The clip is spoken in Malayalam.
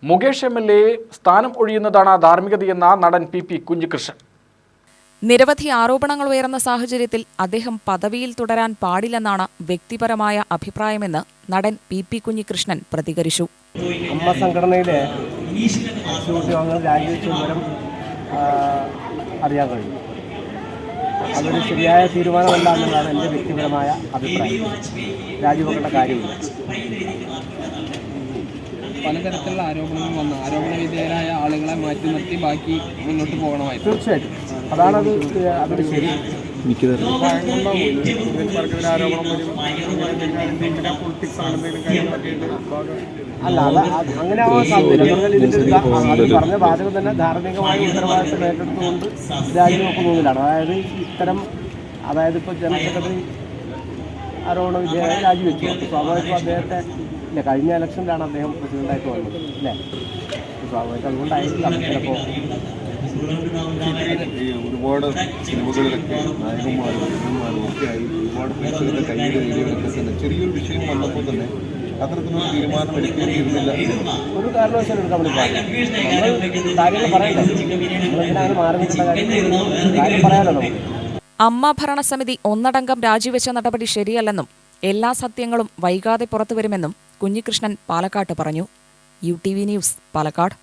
മുകേഷ് MLA സ്ഥാനം ഒഴിയുന്നതാണ് ധാർമ്മികതയെന്ന നടൻ PP കുഞ്ഞികൃഷ്ണൻ. നിരവധി ആരോപണങ്ങൾ ഉയർന്ന സാഹചര്യത്തിൽ അദ്ദേഹം പദവിയിൽ തുടരാൻ പാടില്ലെന്നാണ് വ്യക്തിപരമായ അഭിപ്രായമെന്ന് നടൻ PP കുഞ്ഞികൃഷ്ണൻ പ്രതികരിച്ചു. അമ്മ സംഘടനയിലെ രാജിവെച്ച വിവരം അറിയാൻ കഴിയും. അതൊരു ശരിയായ തീരുമാനമല്ല എന്നതാണ് എൻ്റെ വ്യക്തിപരമായ അഭിപ്രായം. രാജിവെക്കേണ്ട കാര്യമില്ല. പലതരത്തിലുള്ള ആരോപണങ്ങൾ വന്നു. ആരോപണ വിധേയരായ ആളുകളെ മാറ്റി നിർത്തി ബാക്കി മുന്നോട്ട് പോകണമായിരുന്നു. തീർച്ചയായിട്ടും അതാണത് അതൊരു ശരി. അല്ല അങ്ങനെ ആവാൻ സാധ്യതയില്ല. അത് പറഞ്ഞ വാചകം തന്നെ ധാർമ്മികമായ ഉത്തരവാദിത്വം ഏറ്റെടുത്തുകൊണ്ട് രാജിവെക്കുന്നതിലാണ്. അതായത് ഇപ്പോൾ ജനറൽ സെക്രട്ടറി ആരോപണ വിധേയരായി രാജിവെച്ചു. സ്വാഭാവികം അദ്ദേഹത്തെ കഴിഞ്ഞ ഇലക്ഷനിലാണ് അദ്ദേഹം പ്രസിഡന്റായിട്ട് വന്നത് അല്ലേ? സ്വാഭാവികം അതുകൊണ്ടായിരിക്കാം ചിലപ്പോൾ ഒരുപാട് സിനിമകളിലൊക്കെ നായകന്മാരും ഒക്കെ ആയി ഒരുപാട് പ്രേക്ഷകരുടെ കയ്യിലെ വീഡിയോകളൊക്കെ തന്നെ ചെറിയൊരു വിഷയം വന്നപ്പോൾ തന്നെ അത്തരത്തിലൊരു തീരുമാനം എടുക്കേണ്ടിയിരുന്നില്ല. ഒരു കാരണവശാലും എടുക്കാൻ വേണ്ടി കാര്യങ്ങൾ പറയണ്ടേ? നിങ്ങളെന്തിനാണ് മാറി നിൽക്കേണ്ട കാര്യം പറയാലോ നമുക്ക്. അമ്മ ഭരണസമിതി ഒന്നടങ്കം രാജിവെച്ച നടപടി ശരിയല്ലെന്നും എല്ലാ സത്യങ്ങളും വൈകാതെ പുറത്തുവരുമെന്നും കുഞ്ഞികൃഷ്ണൻ പാലക്കാട്ട് പറഞ്ഞു. UTV news, Palakkad.